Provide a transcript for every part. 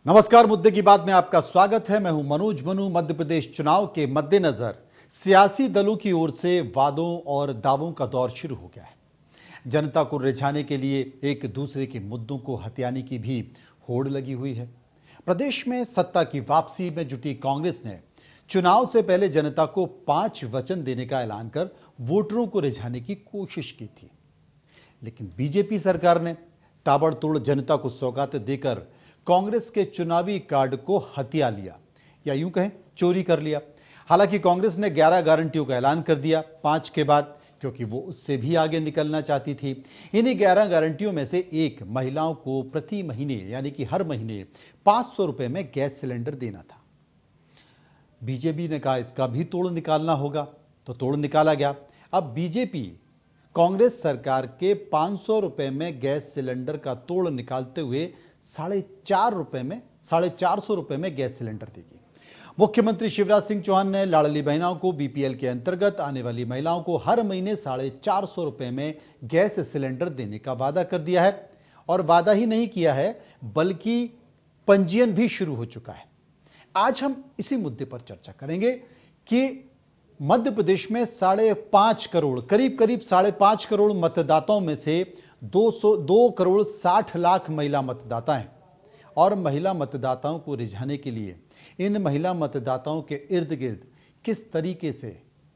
नमस्कार, मुद्दे की बात में आपका स्वागत है। मैं हूं मनोज मनु। मध्य प्रदेश चुनाव के मद्देनजर सियासी दलों की ओर से वादों और दावों का दौर शुरू हो गया है। जनता को रिझाने के लिए एक दूसरे के मुद्दों को हथियाने की भी होड़ लगी हुई है। प्रदेश में सत्ता की वापसी में जुटी कांग्रेस ने चुनाव से पहले जनता को 5 वचन देने का ऐलान कर वोटरों को रिझाने की कोशिश की थी, लेकिन बीजेपी सरकार ने ताबड़तोड़ जनता को सौगातें देकर कांग्रेस के चुनावी कार्ड को हथिया लिया, या यूं कहें चोरी कर लिया। हालांकि कांग्रेस ने 11 गारंटियों का ऐलान कर दिया 5 के बाद, क्योंकि वो उससे भी आगे निकलना चाहती थी। इन्हीं 11 गारंटियों में से एक महिलाओं को प्रति महीने यानी कि हर महीने 500 रुपए में गैस सिलेंडर देना था। बीजेपी ने कहा इसका भी तोड़ निकालना होगा, तो तोड़ निकाला गया। अब बीजेपी कांग्रेस सरकार के 500 रुपए में गैस सिलेंडर का तोड़ निकालते हुए 450 रुपए में गैस सिलेंडर देगी। मुख्यमंत्री शिवराज सिंह चौहान ने लाडली बहनों को बीपीएल के अंतर्गत आने वाली महिलाओं को हर महीने 450 रुपए में गैस सिलेंडर देने का वादा कर दिया है, और वादा ही नहीं किया है बल्कि पंजीयन भी शुरू हो चुका है। आज हम इसी मुद्दे पर चर्चा करेंगे कि मध्य प्रदेश में 5.5 करोड़ करीब 5.5 करोड़ मतदाताओं में से 2 करोड़ 60 लाख महिला मतदाता हैं, और महिला मतदाताओं को रिझाने के लिए इन महिला मतदाताओं के इर्द गिर्द किस तरीके से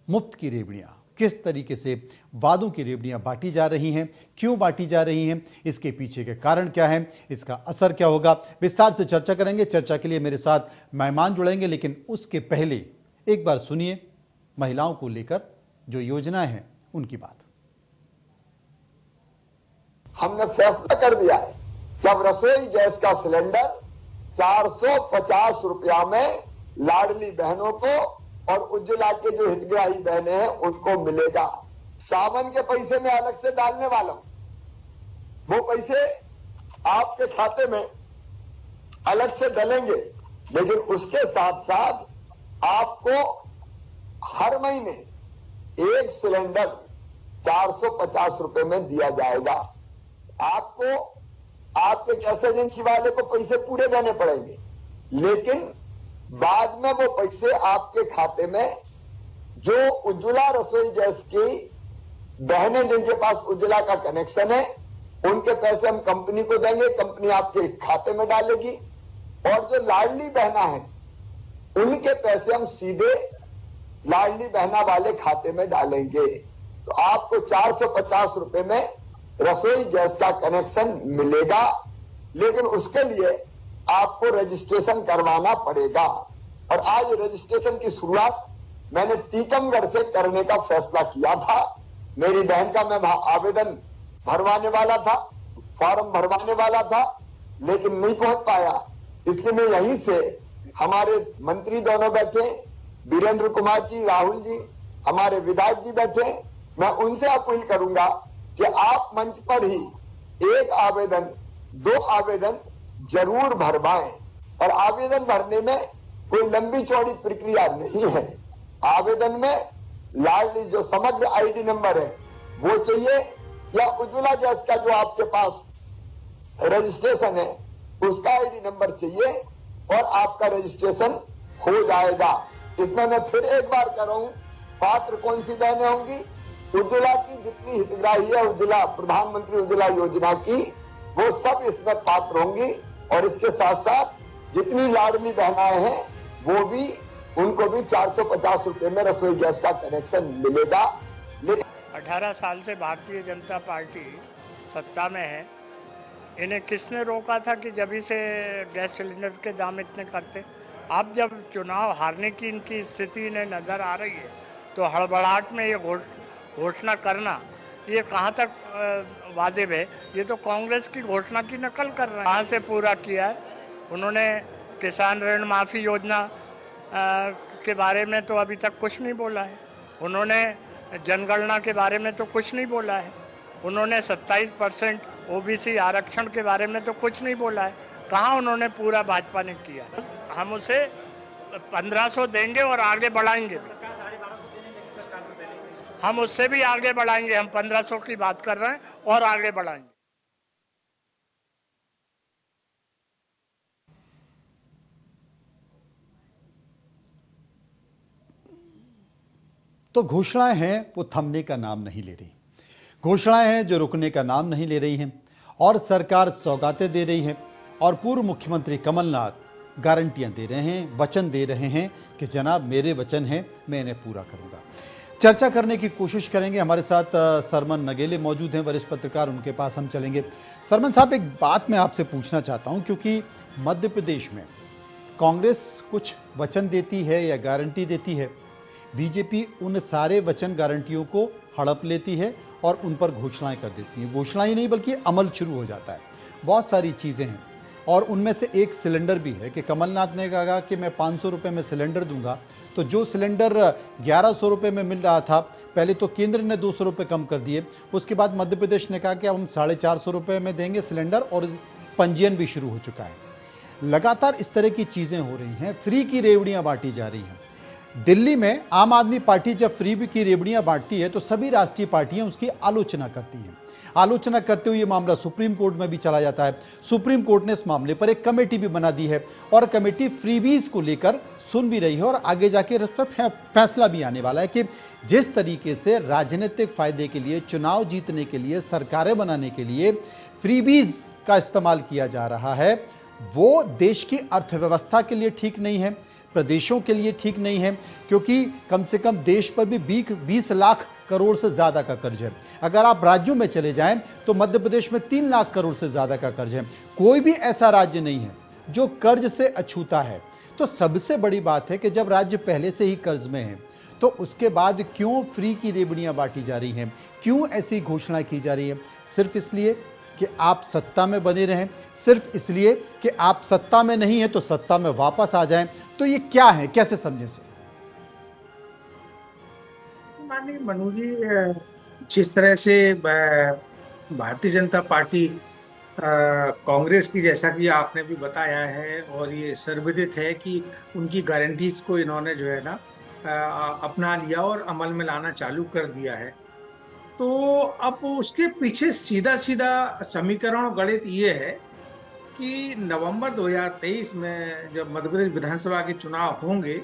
मुफ्त की रेवड़ियां, किस तरीके से वादों की रेवड़ियां बांटी जा रही हैं, क्यों बांटी जा रही हैं, इसके पीछे के कारण क्या है, इसका असर क्या होगा, विस्तार से चर्चा करेंगे। चर्चा के लिए मेरे साथ मेहमान जुड़ेंगे, लेकिन उसके पहले एक बार सुनिए महिलाओं को लेकर जो योजनाएं हैं उनकी बात। हमने फैसला कर दिया है कि अब रसोई गैस का सिलेंडर 450 रुपया में लाडली बहनों को और उज्ज्वला के जो हितग्राही बहनें हैं उनको मिलेगा। सावन के पैसे में अलग से डालने वाला हूं, वो पैसे आपके खाते में अलग से डलेंगे, लेकिन उसके साथ साथ आपको हर महीने एक सिलेंडर 450 रुपए में दिया जाएगा। आपको आपके गैस एजेंसी वाले को पैसे पूरे देने पड़ेंगे, लेकिन बाद में वो पैसे आपके खाते में जो उज्ज्वला रसोई गैस की बहनें जिनके पास उज्ज्वला का कनेक्शन है उनके पैसे हम कंपनी को देंगे, कंपनी आपके खाते में डालेगी, और जो लाडली बहना है उनके पैसे हम सीधे लाडली बहना वाले खाते में डालेंगे। तो आपको 450 रुपए में रसोई गैस का कनेक्शन मिलेगा, लेकिन उसके लिए आपको रजिस्ट्रेशन करवाना पड़ेगा। और आज रजिस्ट्रेशन की शुरुआत मैंने टीकमगढ़ से करने का फैसला किया था। मेरी बहन का मैं वहां आवेदन भरवाने वाला था, फॉर्म भरवाने वाला था, लेकिन नहीं पहुंच पाया। इसलिए मैं यहीं से, हमारे मंत्री दोनों बैठे, वीरेंद्र कुमार जी, राहुल जी, हमारे विधायक जी बैठे, मैं उनसे अपील करूंगा कि आप मंच पर ही 1 आवेदन 2 आवेदन जरूर भरवाएं। और आवेदन भरने में कोई लंबी चौड़ी प्रक्रिया नहीं है। आवेदन में लाडली जो समग्र आईडी नंबर है वो चाहिए, या उज्ज्वला गैस का जो आपके पास रजिस्ट्रेशन है उसका आईडी नंबर चाहिए, और आपका रजिस्ट्रेशन हो जाएगा। इसमें मैं फिर एक बार कर रहा हूं, पात्र कौन सी बहनें होंगी? उज्ज्वला की जितनी हितग्राही है, उज्ज्वला प्रधानमंत्री उज्ज्वला योजना की, वो सब इसमें पात्र होंगी। और इसके साथ साथ जितनी लाडली बहनाएं हैं वो भी, उनको भी 450 रुपए में रसोई गैस का कनेक्शन मिलेगा। 18 साल से भारतीय जनता पार्टी सत्ता में है। इन्हें किसने रोका था कि जब से गैस सिलेंडर के दाम इतने करते? अब जब चुनाव हारने की इनकी स्थिति इन्हें नजर आ रही है, तो हड़बड़ाहट में ये घोषणा करना, ये कहाँ तक वाजिब है? ये तो कांग्रेस की घोषणा की नकल कर रहे हैं। कहाँ से पूरा किया है? उन्होंने किसान ऋण माफी योजना के बारे में तो अभी तक कुछ नहीं बोला है। उन्होंने जनगणना के बारे में तो कुछ नहीं बोला है। उन्होंने 27% ओबीसी आरक्षण के बारे में तो कुछ नहीं बोला है। कहाँ उन्होंने पूरा भाजपा ने किया? हम उसे 1500 देंगे और आगे बढ़ाएंगे। हम उससे भी आगे बढ़ाएंगे। हम 1500 की बात कर रहे हैं और आगे बढ़ाएंगे। तो घोषणाएं हैं वो थमने का नाम नहीं ले रही, घोषणाएं हैं जो रुकने का नाम नहीं ले रही हैं, और सरकार सौगातें दे रही है और पूर्व मुख्यमंत्री कमलनाथ गारंटियां दे रहे हैं, वचन दे रहे हैं कि जनाब मेरे वचन हैं, मैं इन्हें पूरा करूंगा। चर्चा करने की कोशिश करेंगे। हमारे साथ सरमन नगेले मौजूद हैं, वरिष्ठ पत्रकार, उनके पास हम चलेंगे। सरमन साहब, एक बात मैं आपसे पूछना चाहता हूं, क्योंकि मध्य प्रदेश में कांग्रेस कुछ वचन देती है या गारंटी देती है, बीजेपी उन सारे वचन गारंटियों को हड़प लेती है और उन पर घोषणाएं कर देती है। घोषणाएं ही नहीं बल्कि अमल शुरू हो जाता है। बहुत सारी चीजें हैं और उनमें से एक सिलेंडर भी है कि कमलनाथ ने कहा कि मैं 500 रुपए में सिलेंडर दूंगा, तो जो सिलेंडर 1100 रुपए में मिल रहा था, पहले तो केंद्र ने 200 रुपए कम कर दिए, उसके बाद मध्य प्रदेश ने कहा कि अब हम 450 रुपए में देंगे सिलेंडर, और पंजीयन भी शुरू हो चुका है। लगातार इस तरह की चीजें हो रही हैं, फ्री की रेवड़ियां बांटी जा रही हैं। दिल्ली में आम आदमी पार्टी जब फ्री की रेवड़ियां बांटती है तो सभी राष्ट्रीय पार्टियां उसकी आलोचना करती हैं। आलोचना करते हुए मामला सुप्रीम कोर्ट में भी चला जाता है। सुप्रीम कोर्ट ने इस मामले पर एक कमेटी भी बना दी है और कमेटी फ्रीबीज को लेकर सुन भी रही है और आगे जाके इस पर फैसला भी आने वाला है कि जिस तरीके से राजनीतिक फायदे के लिए, चुनाव जीतने के लिए, सरकारें बनाने के लिए फ्रीबीज का इस्तेमाल किया जा रहा है, वो देश की अर्थव्यवस्था के लिए ठीक नहीं है, प्रदेशों के लिए ठीक नहीं है, क्योंकि कम से कम देश पर भी 20 लाख करोड़ से ज्यादा का कर्ज है। अगर आप राज्यों में चले जाएं तो मध्य प्रदेश में 3 लाख करोड़ से ज्यादा का कर्ज है। कोई भी ऐसा राज्य नहीं है जो कर्ज से अछूता है। तो सबसे बड़ी बात है कि जब राज्य पहले से ही कर्ज में है तो उसके बाद क्यों फ्री की रेवड़ियां बांटी जा रही हैं, क्यों ऐसी घोषणाएं की जा रही है? सिर्फ इसलिए कि आप सत्ता में बने रहें, सिर्फ इसलिए कि आप सत्ता में नहीं है तो सत्ता में वापस आ जाएं। तो ये क्या है, कैसे समझें सर? माननीय मनु जी, जिस तरह से भारतीय जनता पार्टी कांग्रेस की, जैसा कि आपने भी बताया है और ये सर्वविदित है कि उनकी गारंटीज को इन्होंने जो है ना अपना लिया और अमल में लाना चालू कर दिया है। तो अब उसके पीछे सीधा सीधा समीकरण और गणित ये है कि नवंबर 2023 में जब मध्य प्रदेश विधानसभा के चुनाव होंगे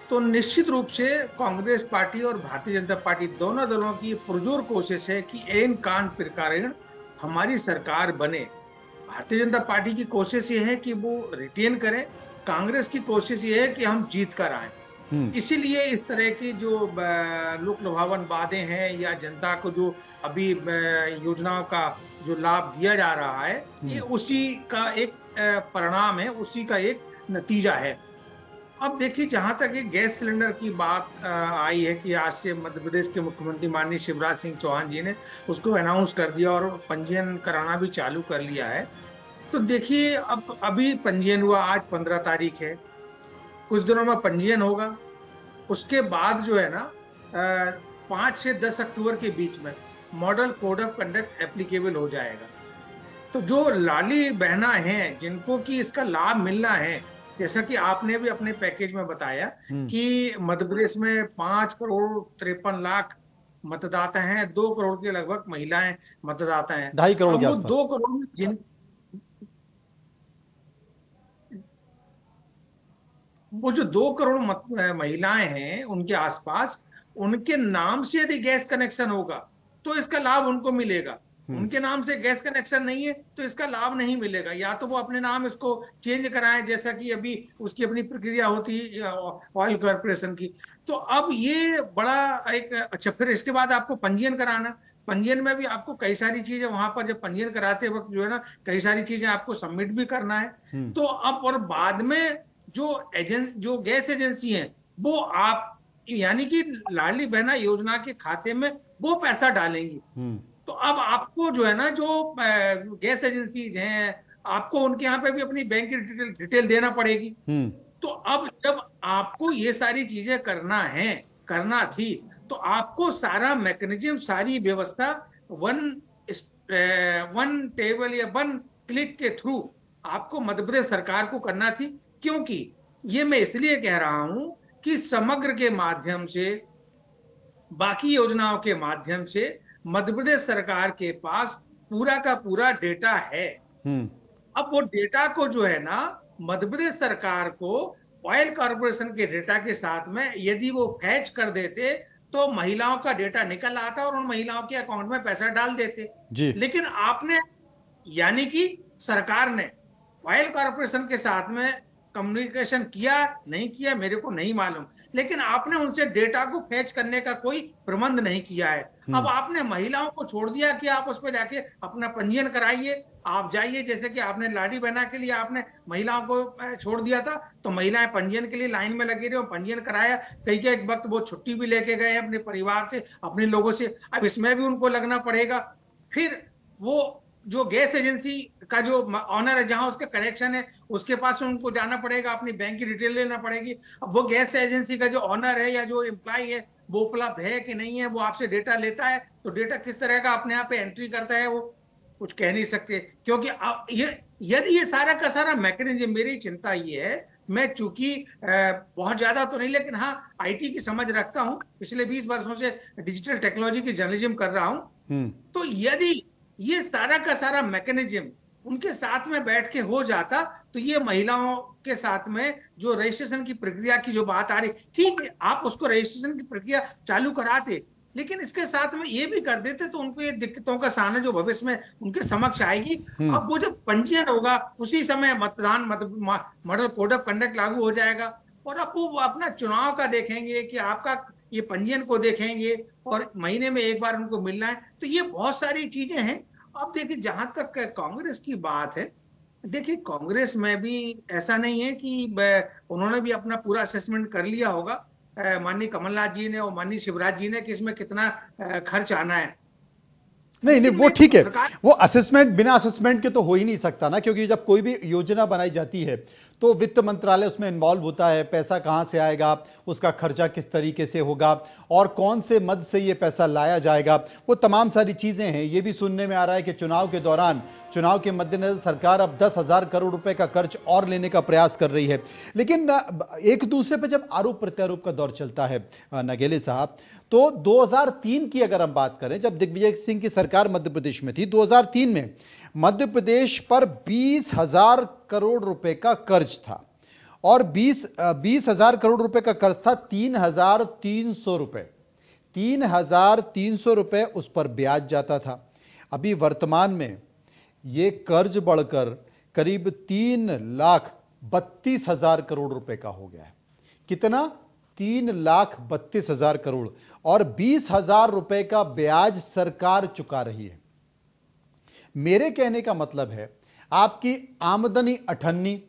तो निश्चित रूप से कांग्रेस पार्टी और भारतीय जनता पार्टी दोनों दलों की पुरजोर कोशिश है कि ऐन कान प्रकारेण हमारी सरकार बने। भारतीय जनता पार्टी की कोशिश ये है कि वो रिटेन करें, कांग्रेस की कोशिश ये है कि हम जीत कर आए। इसीलिए इस तरह की जो लोक लुभावन वादे हैं या जनता को जो अभी योजनाओं का जो लाभ दिया जा रहा है, ये उसी का एक परिणाम है, उसी का एक नतीजा है। अब देखिए, जहां तक एक गैस सिलेंडर की बात आई है कि आज से मध्य प्रदेश के मुख्यमंत्री माननीय शिवराज सिंह चौहान जी ने उसको अनाउंस कर दिया और पंजीयन कराना भी चालू कर लिया है। तो देखिए, अब अभी पंजीयन हुआ, आज 15 तारीख है, कुछ दिनों में पंजीयन होगा। उसके बाद जो है ना 5 से 10 अक्टूबर के बीच में model code of conduct applicable हो जाएगा। तो जो लाडली बहना हैं जिनको कि इसका लाभ मिलना है, जैसा कि आपने भी अपने पैकेज में बताया कि मध्य प्रदेश में 5 करोड़ 53 लाख मतदाता हैं, 2 करोड़ के लगभग महिलाएं मतदाता हैं, 2.5 करोड़ के आसपास। 2 करोड़ में जिन वो जो 2 करोड़ महिलाएं हैं उनके आसपास, उनके नाम से यदि गैस कनेक्शन होगा तो इसका लाभ उनको मिलेगा। उनके नाम से गैस कनेक्शन नहीं है तो इसका लाभ नहीं मिलेगा। या तो वो अपने नाम इसको चेंज कराएं, जैसा कि अभी उसकी अपनी प्रक्रिया होती है ऑयल कॉर्पोरेशन की। तो अब ये बड़ा एक अच्छा, फिर इसके बाद आपको पंजीयन कराना, पंजीयन में भी आपको कई सारी चीजें, वहां पर जब पंजीयन कराते वक्त जो है ना कई सारी चीजें आपको सबमिट भी करना है। तो अब और बाद में जो गैस एजेंसी है वो आप यानी कि लाडली बहना योजना के खाते में वो पैसा डालेंगी। तो अब आपको जो है ना जो गैस एजेंसीज हैं, आपको उनके यहाँ पे भी अपनी बैंक की डिटेल देना पड़ेगी। तो अब जब आपको ये सारी चीजें करना थी तो आपको सारा मैकेनिज्म, सारी व्यवस्था वन टेबल या वन क्लिक के थ्रू आपको मध्य प्रदेश सरकार को करना थी। क्योंकि ये मैं इसलिए कह रहा हूं कि समग्र के माध्यम से, बाकी योजनाओं के माध्यम से मध्य प्रदेश सरकार के पास पूरा का पूरा डेटा है। अब वो डेटा को जो है ना मध्य प्रदेश सरकार को ऑयल कॉर्पोरेशन के डेटा के साथ में यदि वो फैच कर देते तो महिलाओं का डेटा निकल आता और उन महिलाओं के अकाउंट में पैसा डाल देते। जी। लेकिन आपने, यानी कि सरकार ने ऑयल कॉर्पोरेशन के साथ में कम्युनिकेशन किया नहीं किया मेरे को नहीं मालूम, लेकिन आपने उनसे डेटा को फैच करने का कोई प्रबंध नहीं किया है। अब आपने महिलाओं को छोड़ दिया कि आप उस पर जाके अपना पंजीयन कराइए, आप जाइए, जैसे कि आपने लाड़ी बहना के लिए आपने महिलाओं को छोड़ दिया था, तो महिलाएं पंजीयन के लिए लाइन में लगी रही, पंजीयन कराया, कई के एक वक्त वो छुट्टी भी लेके गए अपने परिवार से, अपने लोगों से, अब इसमें भी उनको लगना पड़ेगा। फिर वो जो गैस एजेंसी का जो ऑनर है, जहां उसका कनेक्शन है, उसके पास उनको जाना पड़ेगा, अपनी बैंक की डिटेल लेना पड़ेगी। अब वो गैस एजेंसी का जो ऑनर है या जो एम्प्लॉय है वो उपलब्ध है कि नहीं है, वो आपसे डेटा लेता है, तो डेटा किस तरह का अपने आप पे एंट्री करता है, वो कुछ कह नहीं सकते। क्योंकि यदि ये सारा का सारा मैकेनिज्म, मेरी चिंता ये है, मैं चूंकि बहुत ज्यादा तो नहीं, लेकिन हाँ आईटी की समझ रखता हूँ, पिछले 20 वर्षों से डिजिटल टेक्नोलॉजी की जर्नलिज्म कर रहा हूँ, तो यदि ये सारा का सारा मैकेनिज्म उनके साथ में बैठ के हो जाता, तो ये महिलाओं के साथ में जो रजिस्ट्रेशन की प्रक्रिया की जो बात आ रही, ठीक है, आप उसको रजिस्ट्रेशन की प्रक्रिया चालू कराते, लेकिन इसके साथ में ये भी कर देते, तो उनको ये दिक्कतों का सामना जो भविष्य में उनके समक्ष आएगी। अब वो जब पंजीयन होगा उसी समय मतदान मॉडल कोड ऑफ कंडक्ट लागू हो जाएगा, और अब वो अपना चुनाव का देखेंगे कि आपका ये पंजीयन को देखेंगे, और महीने में एक बार उनको मिलना है। तो ये बहुत सारी चीजें हैं। अब देखिए, जहां तक कांग्रेस की बात है, देखिए कांग्रेस में भी ऐसा नहीं है कि उन्होंने भी अपना पूरा असेसमेंट कर लिया होगा, माननीय कमलनाथ जी ने और माननीय शिवराज जी ने, कि इसमें कितना खर्च आना है। नहीं, वो ठीक है, वो असेसमेंट बिना असेसमेंट के तो हो ही नहीं सकता ना, क्योंकि जब कोई भी योजना बनाई जाती है तो वित्त मंत्रालय उसमें इन्वॉल्व होता है, पैसा कहां से आएगा, उसका खर्चा किस तरीके से होगा, और कौन से मद से ये पैसा लाया जाएगा, वो तमाम सारी चीजें हैं। ये भी सुनने में आ रहा है कि चुनाव के दौरान, चुनाव के मद्देनजर सरकार अब 10,000 करोड़ रुपए का खर्च और लेने का प्रयास कर रही है। लेकिन एक दूसरे पर जब आरोप प्रत्यारोप का दौर चलता है नगेले साहब, तो 2003 की अगर हम बात करें, जब दिग्विजय सिंह की सरकार मध्य प्रदेश में थी, 2003 में मध्य प्रदेश पर 20,000 करोड़ रुपए का कर्ज था, और 20,000 करोड़ रुपए का कर्ज था, 3,300 रुपए, 3,300 रुपए उस पर ब्याज जाता था। अभी वर्तमान में ये कर्ज बढ़कर करीब 3,32,000 करोड़ रुपए का हो गया है। कितना? 3,32,000 करोड़, और 20,000 रुपए का ब्याज सरकार चुका रही है। मेरे कहने का मतलब है, आपकी आमदनी 98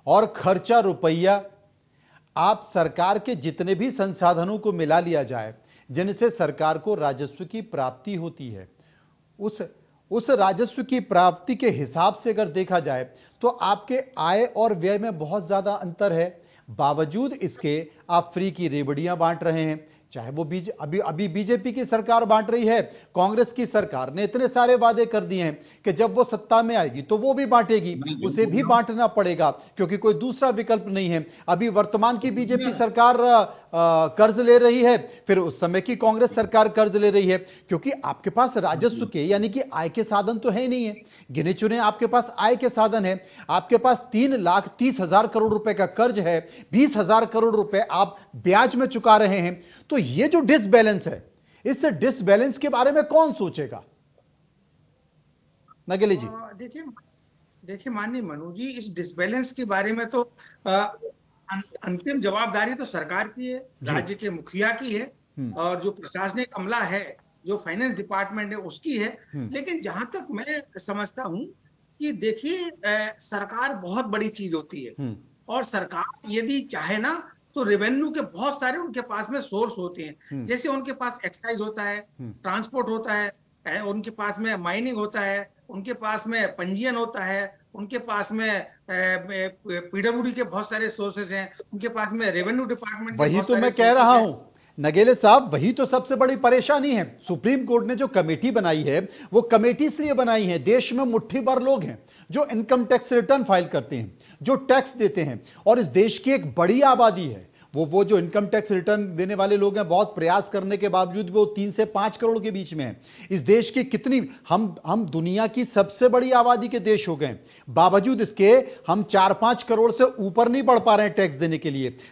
और खर्चा रुपया, आप सरकार के जितने भी संसाधनों को मिला लिया जाए जिनसे सरकार को राजस्व की प्राप्ति होती है, उस राजस्व की प्राप्ति के हिसाब से अगर देखा जाए तो आपके आय और व्यय में बहुत ज्यादा अंतर है। बावजूद इसके आप फ्री की रेवड़ियां बांट रहे हैं, चाहे वो अभी बीजेपी की सरकार बांट रही है। कांग्रेस की सरकार ने इतने सारे वादे कर दिए हैं कि जब वो सत्ता में आएगी तो वो भी बांटेगी, उसे भी बांटना पड़ेगा, क्योंकि कोई दूसरा विकल्प नहीं है। अभी वर्तमान की बीजेपी सरकार कर्ज ले रही है, फिर उस समय की कांग्रेस सरकार कर्ज ले रही है, क्योंकि आपके पास राजस्व के यानी कि आय के साधन तो है नहीं है, गिने चुने आपके पास आय के साधन है। आपके पास 3,30,000 करोड़ रुपए का कर्ज है, 20,000 करोड़ रुपए आप ब्याज में चुका रहे हैं। तो ये जो डिसबैलेंस है, इस डिसबैलेंस के बारे में कौन सोचेगा? नगेली जी। देखिए माननीय मनु जी, इस डिसबैलेंस के बारे में तो अंतिम जवाबदारी तो सरकार की है, राज्य के मुखिया की है, और जो प्रशासनिक अमला है, जो फाइनेंस डिपार्टमेंट है, उसकी है। लेकिन जहां तक मैं समझता हूं कि देखिए, सरकार बहुत बड़ी चीज होती है, और सरकार यदि चाहे ना तो रेवेन्यू के बहुत सारे उनके पास में सोर्स होते हैं। जैसे उनके पास एक्साइज होता है, ट्रांसपोर्ट होता है, उनके पास में माइनिंग होता है, उनके पास में पंजीयन होता है, उनके पास में पीडब्ल्यूडी के बहुत सारे सोर्सेज हैं, उनके पास में रेवेन्यू डिपार्टमेंट। वही तो मैं कह रहा हूं नगेले साहब, वही तो सबसे बड़ी परेशानी है। सुप्रीम कोर्ट ने जो कमेटी बनाई है, वो कमेटी इसलिए बनाई है, देश में मुट्ठी भर लोग हैं जो इनकम टैक्स रिटर्न फाइल करते हैं, जो टैक्स देते हैं, और इस देश की एक बड़ी आबादी है। वो जो इनकम टैक्स रिटर्न देने वाले लोग हैं, बहुत प्रयास करने के बावजूद वो 3 से 5 करोड़ के बीच में है। इस देश की कितनी, हम दुनिया की सबसे बड़ी आबादी के देश हो गए, बावजूद इसके हम 4-5 करोड़ से ऊपर नहीं बढ़ पा रहे हैं टैक्स देने के लिए।